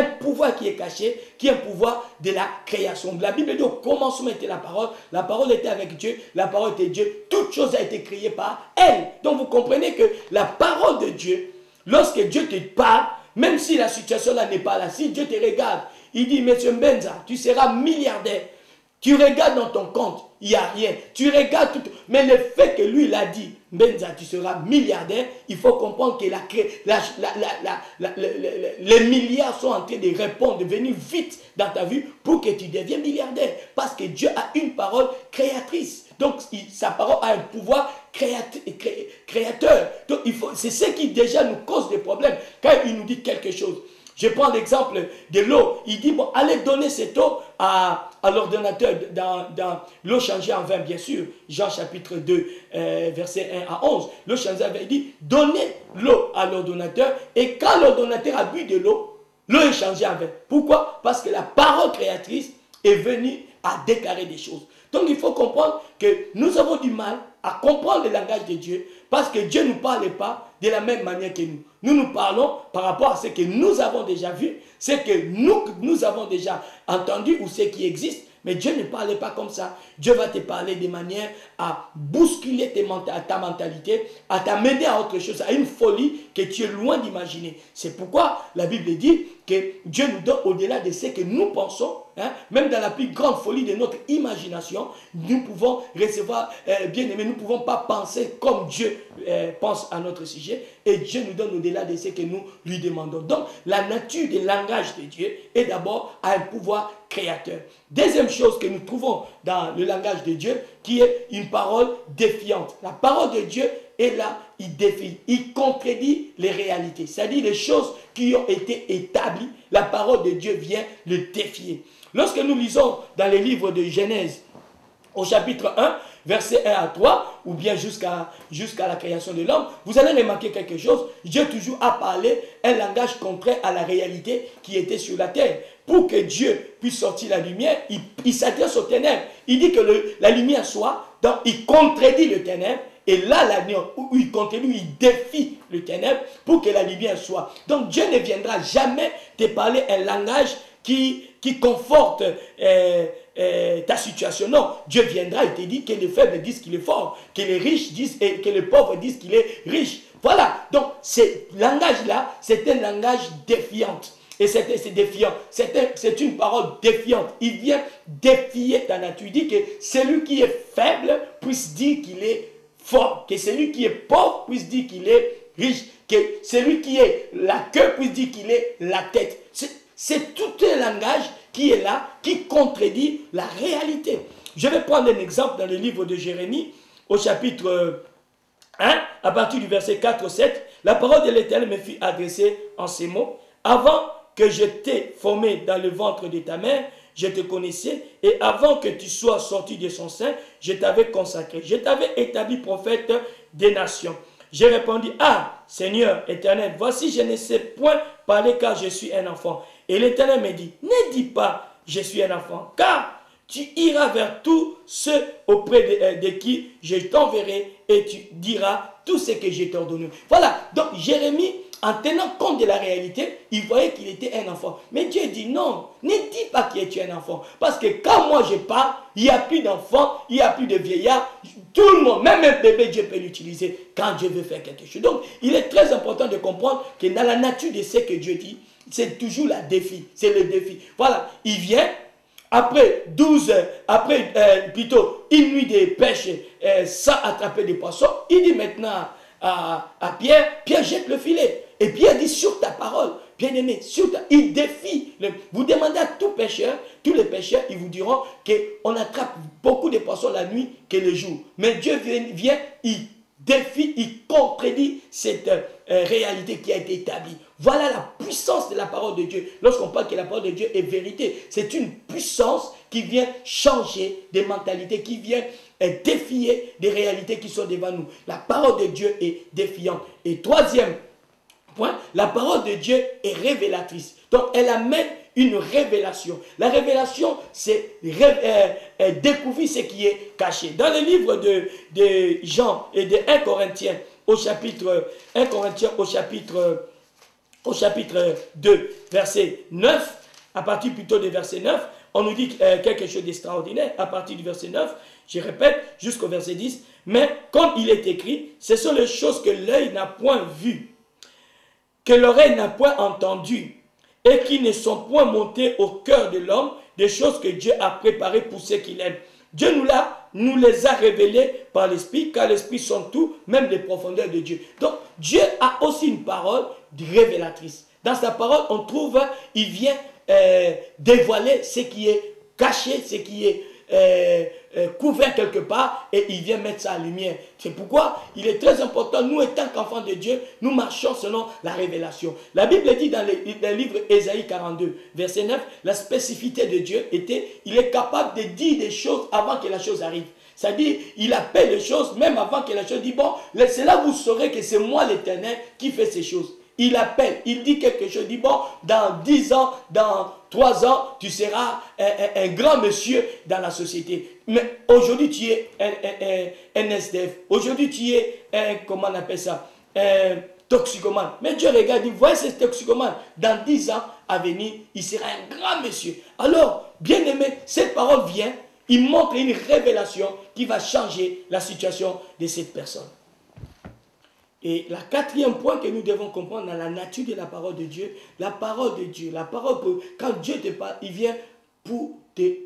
pouvoir qui est caché, qui est un pouvoir de la création. La Bible dit au commencement était la parole était avec Dieu, la parole était Dieu, toute chose a été créée par elle. Donc vous comprenez que la parole de Dieu, lorsque Dieu te parle, même si la situation là n'est pas là, si Dieu te regarde, il dit, Monsieur Mbenza, tu seras milliardaire. Tu regardes dans ton compte, il n'y a rien. Tu regardes tout. Mais le fait que lui l'a dit, Mbenza, tu seras milliardaire, il faut comprendre que les milliards sont en train de répondre, de venir vite dans ta vie pour que tu deviennes milliardaire. Parce que Dieu a une parole créatrice. Donc, sa parole a un pouvoir créateur. Donc, c'est ce qui déjà nous cause des problèmes. Quand il nous dit quelque chose. Je prends l'exemple de l'eau. Il dit, bon, allez donner cette eau à l'ordonnateur dans l'eau changée en vin, bien sûr. Jean chapitre 2, verset 1 à 11. L'eau changée en vin, il dit, donnez l'eau à l'ordonnateur. Et quand l'ordonnateur a bu de l'eau est changée en vin. Pourquoi? Parce que la parole créatrice est venue à déclarer des choses. Donc il faut comprendre que nous avons du mal à comprendre le langage de Dieu parce que Dieu ne nous parle pas de la même manière que nous. Nous parlons par rapport à ce que nous avons déjà vu, ce que nous avons déjà entendu ou ce qui existe. Mais Dieu ne parle pas comme ça. Dieu va te parler de manière à bousculer ta mentalité, à t'amener à autre chose, à une folie que tu es loin d'imaginer. C'est pourquoi la Bible dit que Dieu nous donne au-delà de ce que nous pensons, hein, même dans la plus grande folie de notre imagination, nous pouvons recevoir, bien aimé, nous ne pouvons pas penser comme Dieu pense à notre sujet. Et Dieu nous donne au-delà de ce que nous lui demandons. Donc, la nature du langage de Dieu est d'abord un pouvoir créateur. Deuxième chose que nous trouvons dans le langage de Dieu, qui est une parole défiante. La parole de Dieu est là, il défie, il contredit les réalités. C'est-à-dire les choses qui ont été établies, la parole de Dieu vient le défier. Lorsque nous lisons dans les livres de Genèse, au chapitre 1, verset 1 à 3, ou bien jusqu'à la création de l'homme, vous allez remarquer quelque chose. Dieu toujours a parlé un langage contraire à la réalité qui était sur la terre. Pour que Dieu puisse sortir la lumière, il s'adresse aux ténèbres. Il dit que la lumière soit, donc il contredit le ténèbre. Et là, la nuit, où il continue, il défie le ténèbre pour que la lumière soit. Donc Dieu ne viendra jamais te parler un langage qui conforte ta situation. Non, Dieu viendra et te dit que les faibles disent qu'il est fort, que les riches disent et que les pauvres disent qu'il est riche. Voilà, donc ce langage-là, c'est un langage défiant. Et c'est défiant, c'est une parole défiante. Il vient défier ta nature. Il dit que celui qui est faible puisse dire qu'il est fort, que celui qui est pauvre puisse dire qu'il est riche, que celui qui est la queue puisse dire qu'il est la tête. C'est tout un langage qui est là, qui contredit la réalité. Je vais prendre un exemple dans le livre de Jérémie, au chapitre 1, à partir du verset 4-7. La parole de l'Éternel me fut adressée en ces mots. Avant que je t'ai formé dans le ventre de ta mère, je te connaissais, et avant que tu sois sorti de son sein, je t'avais consacré. Je t'avais établi prophète des nations. J'ai répondu, ah, Seigneur éternel, voici, je ne sais point parler car je suis un enfant. Et l'Éternel me dit, ne dis pas, je suis un enfant, car tu iras vers tous ceux auprès de qui je t'enverrai et tu diras tout ce que je t'ai ordonné. Voilà, donc Jérémie, en tenant compte de la réalité, il voyait qu'il était un enfant. Mais Dieu dit non, ne dis pas que tu es un enfant. Parce que quand moi je parle, il n'y a plus d'enfants, il n'y a plus de vieillards. Tout le monde, même un bébé, Dieu peut l'utiliser quand Dieu veut faire quelque chose. Donc, il est très important de comprendre que dans la nature de ce que Dieu dit, c'est toujours le défi. C'est le défi. Voilà, il vient. Après plutôt une nuit de pêche sans attraper des poissons, il dit maintenant à Pierre, Pierre jette le filet. Et Pierre dit sur ta parole, bien aimé, il défie. Vous demandez à tous les pêcheurs, ils vous diront qu'on attrape beaucoup de poissons la nuit que le jour. Mais Dieu vient, il défie, il contredit cette réalité qui a été établie. Voilà la puissance de la parole de Dieu. Lorsqu'on parle que la parole de Dieu est vérité, c'est une puissance qui vient changer des mentalités, qui vient défier des réalités qui sont devant nous. La parole de Dieu est défiante. Et troisième point, la parole de Dieu est révélatrice. Donc, elle amène une révélation. La révélation, c'est découvrir ce qui est caché. Dans le livre de Jean et de 1 Corinthiens, au chapitre au chapitre 2, verset 9, à partir plutôt du verset 9, on nous dit quelque chose d'extraordinaire. À partir du verset 9, je répète, jusqu'au verset 10. Mais comme il est écrit, ce sont les choses que l'œil n'a point vues, que l'oreille n'a point entendues, et qui ne sont point montées au cœur de l'homme, des choses que Dieu a préparées pour ceux qu'il aime. Dieu nous les a révélées par l'Esprit, car l'Esprit sont tout, même les profondeurs de Dieu. Donc, Dieu a aussi une parole révélatrice. Dans sa parole, on trouve, il vient dévoiler ce qui est caché, ce qui est couvert quelque part, et il vient mettre ça en lumière. C'est pourquoi il est très important, nous étant qu'enfants de Dieu, nous marchons selon la révélation. La Bible dit dans le livre Ésaïe 42, verset 9, la spécificité de Dieu était, il est capable de dire des choses avant que la chose arrive. C'est-à-dire, il appelle les choses même avant que la chose dit, bon, c'est là vous saurez que c'est moi l'Éternel qui fait ces choses. Il appelle, il dit quelque chose, il dit, bon, dans 10 ans, dans 3 ans, tu seras un grand monsieur dans la société. Mais aujourd'hui, tu es un SDF. Aujourd'hui, tu es comment on appelle ça, un toxicomane. Mais Dieu regarde, il voit ce toxicomane. Dans 10 ans à venir, il sera un grand monsieur. Alors, bien aimé, cette parole vient, il montre une révélation qui va changer la situation de cette personne. Et le quatrième point que nous devons comprendre dans la nature de la parole de Dieu, la parole de Dieu, quand Dieu te parle, il vient pour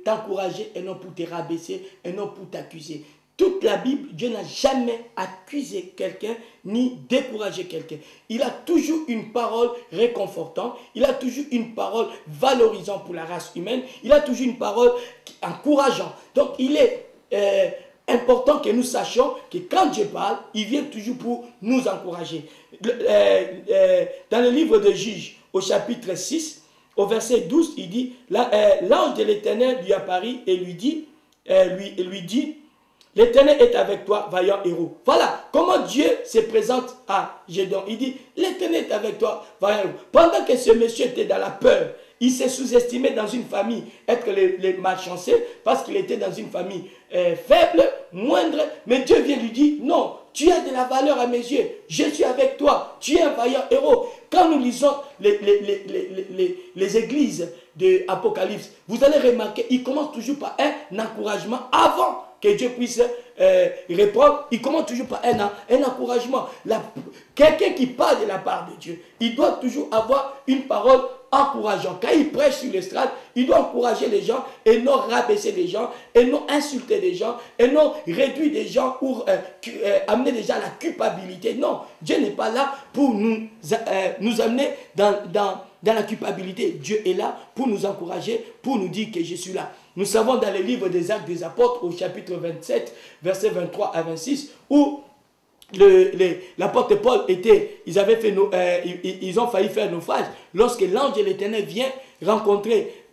t'encourager et non pour te rabaisser et non pour t'accuser. Toute la Bible, Dieu n'a jamais accusé quelqu'un ni découragé quelqu'un. Il a toujours une parole réconfortante, il a toujours une parole valorisante pour la race humaine, il a toujours une parole encourageante. Donc il est important que nous sachions que quand Dieu parle, il vient toujours pour nous encourager. Dans le livre de Juges, au chapitre 6, au verset 12, il dit, l'ange de l'Éternel lui apparut et lui dit, l'Éternel est avec toi, vaillant héros. Voilà comment Dieu se présente à Gédéon. Il dit, l'Éternel est avec toi, vaillant héros. Pendant que ce monsieur était dans la peur, il s'est sous-estimé dans une famille, être les malchanceux, parce qu'il était dans une famille faible, moindre. Mais Dieu vient lui dire, non, tu as de la valeur à mes yeux. Je suis avec toi. Tu es un vaillant héros. Quand nous lisons les églises de l'Apocalypse, vous allez remarquer, il commence toujours par un encouragement avant que Dieu puisse répondre. Il commence toujours par un encouragement. Quelqu'un qui parle de la part de Dieu, il doit toujours avoir une parole encourageante. Quand il prêche sur l'estrade, il doit encourager les gens et non rabaisser les gens, et non insulter les gens, et non réduire les gens pour amener les gens à la culpabilité. Non, Dieu n'est pas là pour nous amener dans la culpabilité. Dieu est là pour nous encourager, pour nous dire que je suis là. Nous savons dans le livre des Actes des Apôtres, au chapitre 27, versets 23 à 26, où l'apôtre Paul ils ont failli faire naufrage lorsque l'ange de l'Éternel vient rencontrer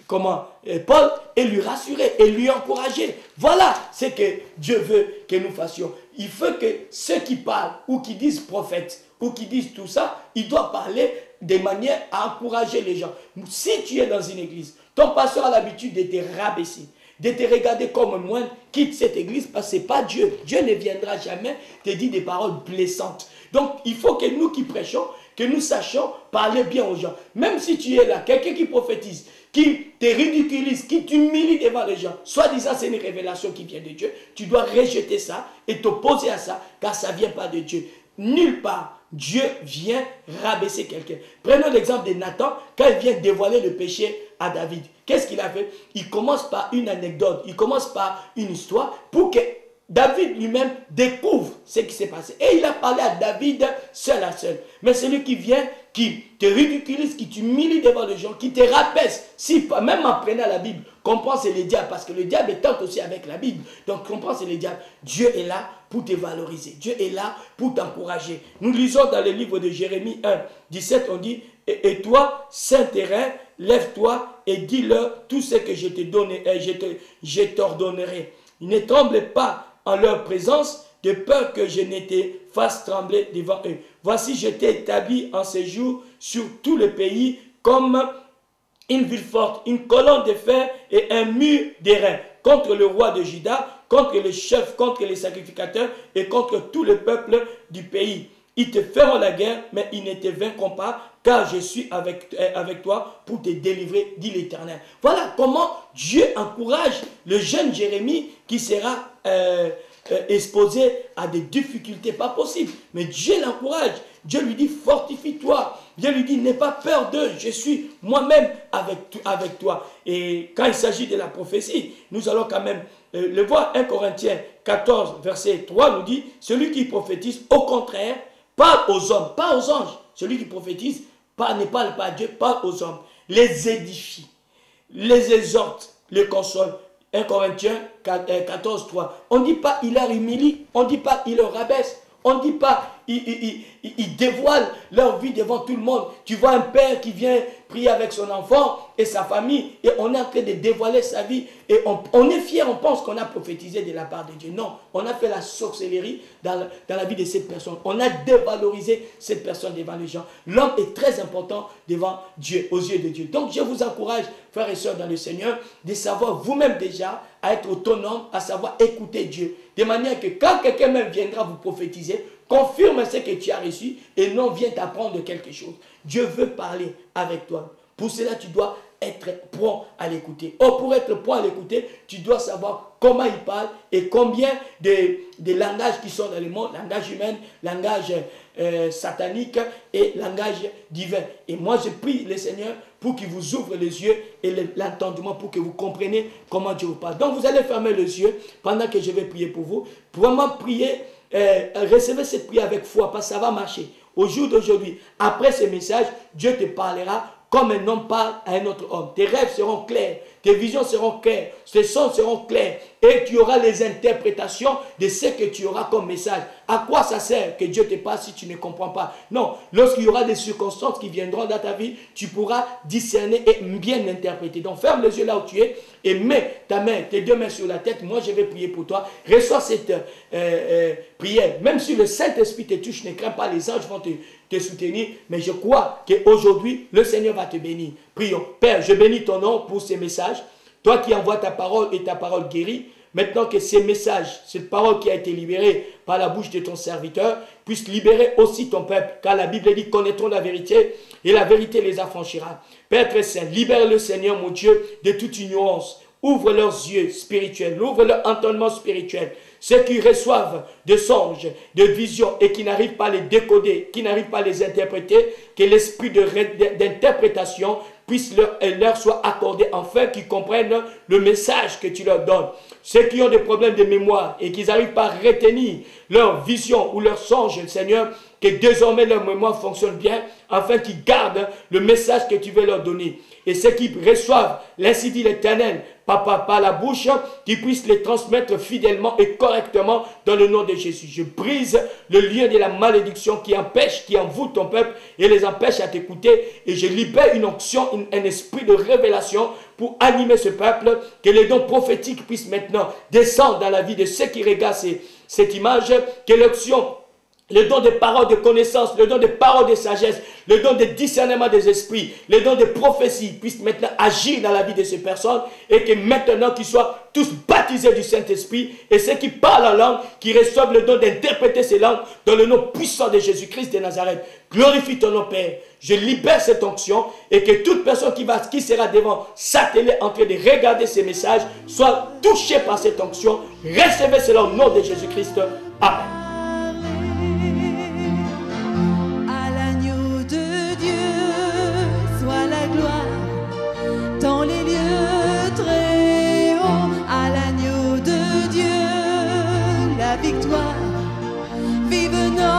Paul et lui rassurer et lui encourager. Voilà ce que Dieu veut que nous fassions. Il veut que ceux qui parlent ou qui disent prophètes ou qui disent tout ça, ils doivent parler de manière à encourager les gens. Si tu es dans une église, ton pasteur a l'habitude de te rabaisser, de te regarder comme moine, quitte cette église parce que ce n'est pas Dieu. Dieu ne viendra jamais te dire des paroles blessantes. Donc, il faut que nous qui prêchons, que nous sachions parler bien aux gens. Même si tu es là, quelqu'un qui prophétise, qui te ridiculise, qui t'humilie devant les gens, soi-disant c'est une révélation qui vient de Dieu, tu dois rejeter ça et t'opposer à ça, car ça ne vient pas de Dieu. Nulle part, Dieu vient rabaisser quelqu'un. Prenons l'exemple de Nathan, quand il vient dévoiler le péché à David. Qu'est-ce qu'il a fait? Il commence par une anecdote, il commence par une histoire pour que David lui-même découvre ce qui s'est passé. Et il a parlé à David seul à seul. Mais celui qui vient, qui te ridiculise, qui t'humilie devant les gens, qui te rabaisse, si même en prenant la Bible, comprends c'est le diable, parce que le diable tente aussi avec la Bible. Donc comprends c'est le diable. Dieu est là pour te valoriser. Dieu est là pour t'encourager. Nous lisons dans le livre de Jérémie 1, 17, on dit, et toi, Saint-Terrain, lève-toi et dis-leur tout ce que je te donne, je t'ordonnerai. Ne tremble pas en leur présence, de peur que je ne te fasse trembler devant eux. Voici, je t'ai établi en séjour sur tout le pays comme une ville forte, une colonne de fer et un mur d'airain contre le roi de Juda, contre les chefs, contre les sacrificateurs et contre tout le peuple du pays. Ils te feront la guerre, mais ils ne te vaincront pas, car je suis avec toi pour te délivrer, dit l'Éternel. Voilà comment Dieu encourage le jeune Jérémie qui sera exposé à des difficultés pas possibles. Mais Dieu l'encourage. Dieu lui dit, fortifie-toi. Dieu lui dit, n'aie pas peur d'eux. Je suis moi-même avec toi. Et quand il s'agit de la prophétie, nous allons quand même le voir. 1 Corinthiens 14, verset 3 nous dit, celui qui prophétise, au contraire, parle aux hommes, pas aux anges. Celui qui prophétise, ne parle pas à Dieu, parle aux hommes. Les édifie, les exhorte, les console. 1 Corinthiens 14, 3. On ne dit pas, il leur humilie, on ne dit pas, il leur rabaisse. On ne dit pas, ils dévoilent leur vie devant tout le monde. Tu vois un père qui vient prier avec son enfant et sa famille et on est en train de dévoiler sa vie et on est fier, on pense qu'on a prophétisé de la part de Dieu. Non, on a fait la sorcellerie dans la vie de cette personne. On a dévalorisé cette personne devant les gens. L'homme est très important devant Dieu, aux yeux de Dieu. Donc je vous encourage, frères et sœurs dans le Seigneur, de savoir vous-même déjà à être autonome, à savoir écouter Dieu. De manière que quand quelqu'un même viendra vous prophétiser, confirme ce que tu as reçu et non viens t'apprendre quelque chose. Dieu veut parler avec toi. Pour cela, tu dois être prompt à l'écouter. Or, pour être prompt à l'écouter, tu dois savoir comment il parle et combien de langages qui sont dans le monde, langage humain, langage satanique et langage divin. Et moi, je prie le Seigneur pour qu'il vous ouvre les yeux et l'entendement pour que vous compreniez comment Dieu vous parle. Donc, vous allez fermer les yeux pendant que je vais prier pour vous. Vraiment prier, recevez cette prière avec foi parce que ça va marcher. Au jour d'aujourd'hui, après ce message, Dieu te parlera comme un homme parle à un autre homme. Tes rêves seront clairs, tes visions seront claires, tes sons seront clairs et tu auras les interprétations de ce que tu auras comme message. À quoi ça sert que Dieu te parle si tu ne comprends pas? Non, lorsqu'il y aura des circonstances qui viendront dans ta vie, tu pourras discerner et bien interpréter. Donc ferme les yeux là où tu es et mets ta main, tes deux mains sur la tête. Moi je vais prier pour toi. Reçois cette prière. Même si le Saint-Esprit te touche, ne crains pas, les anges vont te soutenir. Mais je crois qu'aujourd'hui, le Seigneur va te bénir. Prions. Père, je bénis ton nom pour ces messages. Toi qui envoies ta parole et ta parole guérit. Maintenant que ces messages, cette parole qui a été libérée par la bouche de ton serviteur, puisse libérer aussi ton peuple. Car la Bible dit, connaîtront la vérité et la vérité les affranchira. Père très saint, libère le Seigneur, mon Dieu, de toute ignorance. Ouvre leurs yeux spirituels, ouvre leur entendement spirituel. Ceux qui reçoivent de songes, de visions et qui n'arrivent pas à les décoder, qui n'arrivent pas à les interpréter, que l'esprit d'interprétation puisse leur soit accordé afin qu'ils comprennent le message que tu leur donnes. Ceux qui ont des problèmes de mémoire et qui n'arrivent pas à retenir leur vision ou leur songe, Seigneur, que désormais leur mémoire fonctionne bien afin qu'ils gardent le message que tu veux leur donner. Et ceux qui reçoivent l'ainsi dit l'Éternel par la bouche, qu'ils puissent les transmettre fidèlement et correctement dans le nom de Jésus. Je brise le lien de la malédiction qui envoûte ton peuple et les empêche à t'écouter. Et je libère une onction, un esprit de révélation pour animer ce peuple, que les dons prophétiques puissent maintenant descendre dans la vie de ceux qui regardent cette image, que l'onction, le don de paroles de connaissance, le don de paroles de sagesse, le don de discernement des esprits, le don de prophétie puissent maintenant agir dans la vie de ces personnes et que maintenant qu'ils soient tous baptisés du Saint-Esprit et ceux qui parlent en langue, qui reçoivent le don d'interpréter ces langues dans le nom puissant de Jésus-Christ de Nazareth. Glorifie ton nom, Père. Je libère cette onction et que toute personne qui sera devant sa télé en train de regarder ces messages soit touchée par cette onction. Recevez cela au nom de Jésus-Christ. Amen. Dans les lieux très hauts, à l'agneau de Dieu, la victoire, vive notre